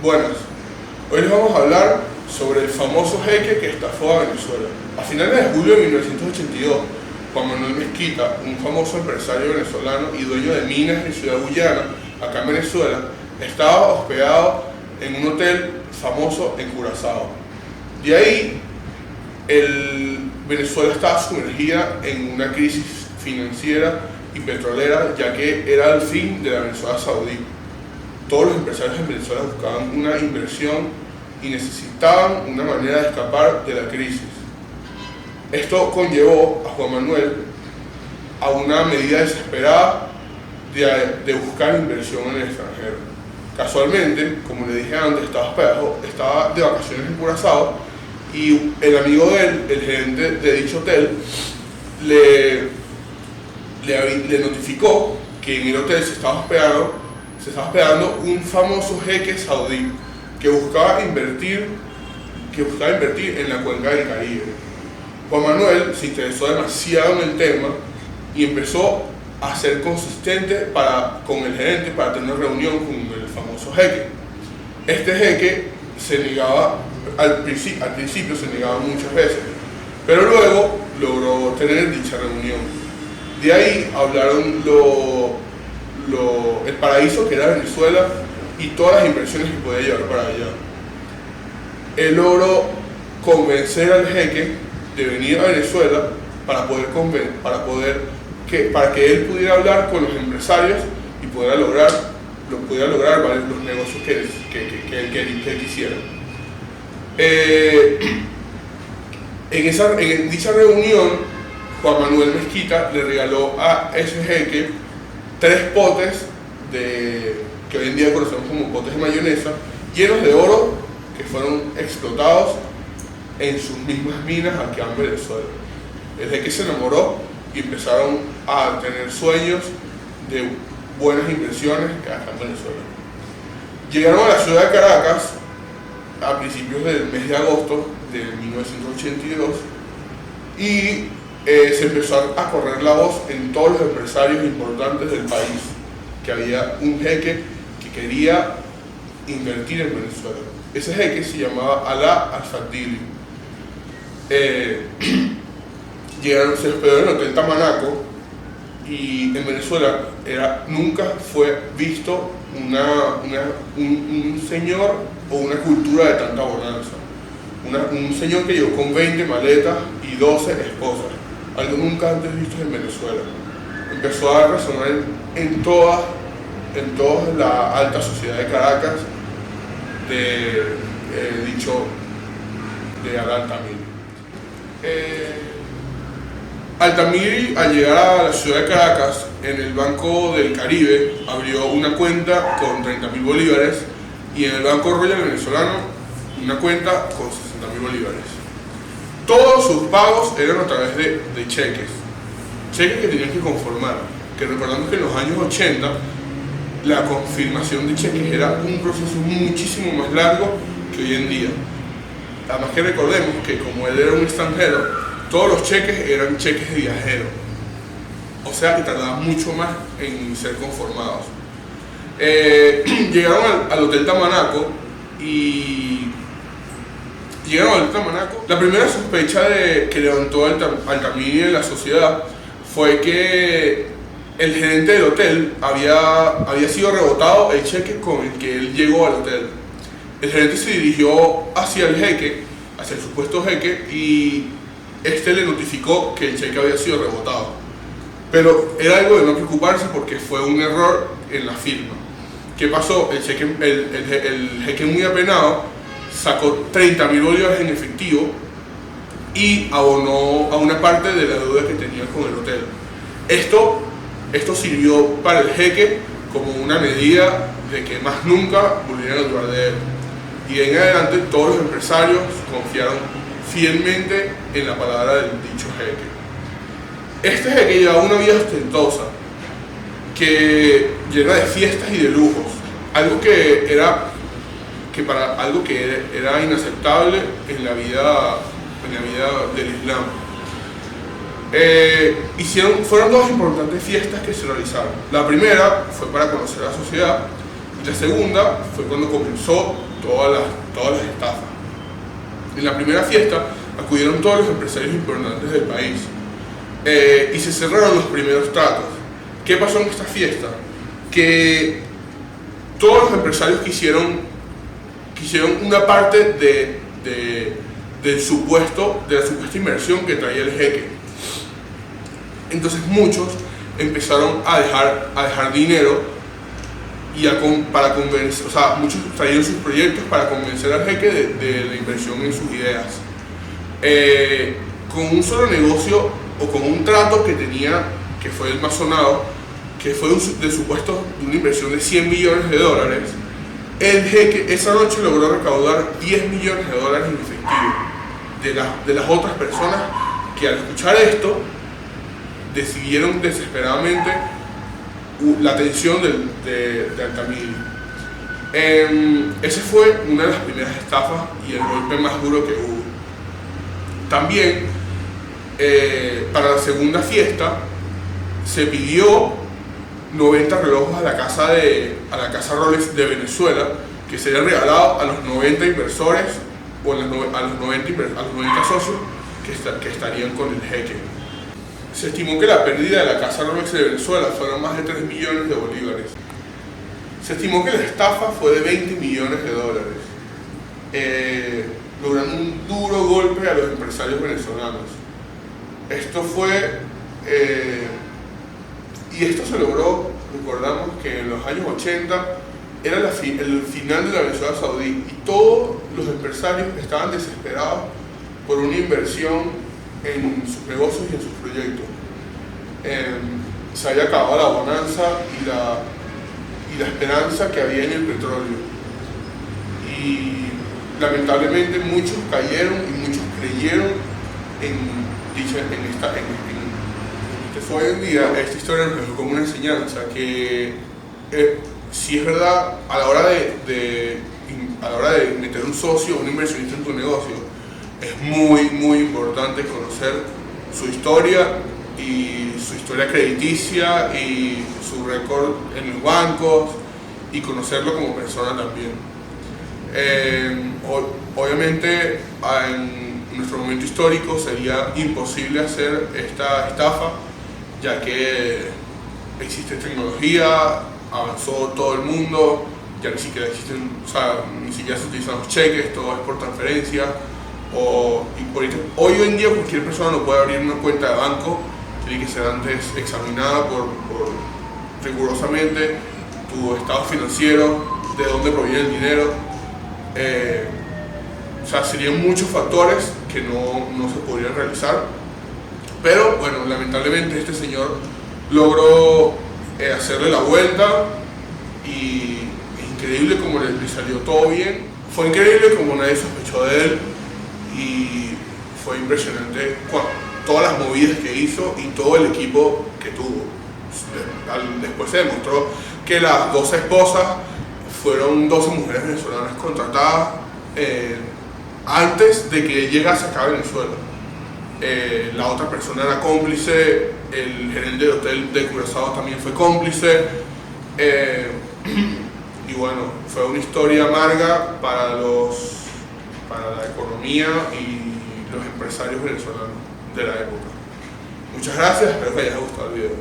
Buenas, hoy les vamos a hablar sobre el famoso jeque que estafó a Venezuela. A finales de julio de 1982, Juan Manuel Mezquita, un famoso empresario venezolano y dueño de minas en Ciudad Guyana, acá en Venezuela, estaba hospedado en un hotel famoso en Curazao. De ahí, Venezuela estaba sumergida en una crisis financiera y petrolera, ya que era el fin de la Venezuela saudí. Todos los empresarios en Venezuela buscaban una inversión y necesitaban una manera de escapar de la crisis. Esto conllevó a Juan Manuel a una medida desesperada de buscar inversión en el extranjero. Casualmente, como le dije antes, estaba de vacaciones en Curazao y el amigo de él, el gerente de dicho hotel, le notificó que en el hotel se estaba hospedando un famoso jeque saudí que buscaba invertir en la cuenca del Caribe. Juan Manuel se interesó demasiado en el tema y empezó a ser consistente con el gerente para tener una reunión con el famoso jeque. Este jeque se negaba, al principio se negaba muchas veces, pero luego logró tener dicha reunión. De ahí hablaron el paraíso que era Venezuela y todas las inversiones que podía llevar para allá. Él logró convencer al jeque de venir a Venezuela para que él pudiera hablar con los empresarios y pudiera lograr varios los negocios que él quisiera. En dicha reunión, Juan Manuel Mezquita le regaló a ese jeque 3 potes que hoy en día conocemos como potes de mayonesa, llenos de oro, que fueron explotados en sus mismas minas aquí en Venezuela. El jeque se enamoró y empezaron a tener sueños de buenas inversiones acá en Venezuela. Llegaron a la ciudad de Caracas a principios del mes de agosto de 1982 y se empezó a correr la voz en todos los empresarios importantes del país que había un jeque que quería invertir en Venezuela. Ese jeque se llamaba Alaa Al-Fadhili. Se hospedó en el Hotel Tamanaco y en Venezuela nunca fue visto un señor o una cultura de tanta bonanza. Un señor que llegó con 20 maletas y 12 esposas, algo nunca antes visto en Venezuela. Empezó a resonar en toda la alta sociedad de Caracas de Alaa Altamiri. Altamiri, al llegar a la ciudad de Caracas, en el Banco del Caribe, abrió una cuenta con 30.000 bolívares y en el Banco Royal venezolano una cuenta con 60.000 bolívares. Todos sus pagos eran a través de cheques que tenían que conformar, que recordamos que en los años 80 la confirmación de cheques era un proceso muchísimo más largo que hoy en día. Además que recordemos que como él era un extranjero, todos los cheques eran cheques de viajero, o sea que tardaban mucho más en ser conformados. Llegaron al Hotel Tamanaco y la primera sospecha que levantó Altamiri en la sociedad fue que el gerente del hotel había sido rebotado el cheque con el que él llegó al hotel. El gerente se dirigió hacia el supuesto jeque, y este le notificó que el cheque había sido rebotado. Pero era algo de no preocuparse porque fue un error en la firma. ¿Qué pasó? El jeque muy apenado sacó 30.000 bolívares en efectivo y abonó a una parte de la deuda que tenía con el hotel. Esto sirvió para el jeque como una medida de que más nunca volvieran a dudar de él. Y de en adelante todos los empresarios confiaron fielmente en la palabra del dicho jeque. Este jeque llevaba una vida ostentosa, llena de fiestas y de lujos, algo que era inaceptable en la vida del Islam. Fueron 2 importantes fiestas que se realizaron. La primera fue para conocer a la sociedad y la segunda fue cuando comenzó todas las estafas. En la primera fiesta acudieron todos los empresarios importantes del país y se cerraron los primeros tratos. ¿Qué pasó en esta fiesta? Que todos los empresarios quisieron una parte de la supuesta inversión que traía el jeque. Entonces muchos empezaron a dejar dinero para convencer, o sea, muchos trajeron sus proyectos para convencer al jeque de la inversión en sus ideas. Con un solo negocio o con un trato que tenía, que fue el más sonado, que fue de supuesto de una inversión de $100 millones, el jeque esa noche logró recaudar $10 millones en efectivo de las otras personas que al escuchar esto decidieron desesperadamente la atención de Altamira. Esa fue una de las primeras estafas y el golpe más duro que hubo. También para la segunda fiesta se pidió 90 relojes a la casa Rolex de Venezuela, que serían regalados a los 90 inversores o a los 90 socios que estarían con el jeque. Se estimó que la pérdida de la casa Rolex de Venezuela fueron más de 3 millones de bolívares. Se estimó que la estafa fue de $20 millones, logrando un duro golpe a los empresarios venezolanos. Esto se logró, recordamos que en los años 80 era el final de la Venezuela saudí y todos los empresarios estaban desesperados por una inversión en sus negocios y en sus proyectos. Se había acabado la bonanza y la esperanza que había en el petróleo. Y lamentablemente muchos cayeron y muchos creyeron en hoy en día esta historia nos dejó como una enseñanza que si es verdad a la hora de meter un socio o un inversionista en tu negocio es muy importante conocer su historia y su historia crediticia y su récord en los bancos y conocerlo como persona también. Obviamente en nuestro momento histórico sería imposible hacer esta estafa, ya que existe tecnología, avanzó todo el mundo, ya ni siquiera existen, o sea, ni siquiera se utilizan los cheques, todo es por transferencia. Hoy en día cualquier persona no puede abrir una cuenta de banco, tiene que ser antes examinada rigurosamente tu estado financiero, de dónde proviene el dinero. O sea, serían muchos factores que no se podrían realizar. Pero bueno, lamentablemente este señor logró hacerle la vuelta y es increíble como le salió todo bien. Fue increíble como nadie sospechó de él y fue impresionante todas las movidas que hizo y todo el equipo que tuvo. Después se demostró que las 12 esposas fueron 12 mujeres venezolanas contratadas antes de que llegase acá a Venezuela. La otra persona era cómplice, el gerente del hotel de Curazao también fue cómplice, y bueno, fue una historia amarga para la economía y los empresarios venezolanos de la época. Muchas gracias, espero que les haya gustado el video.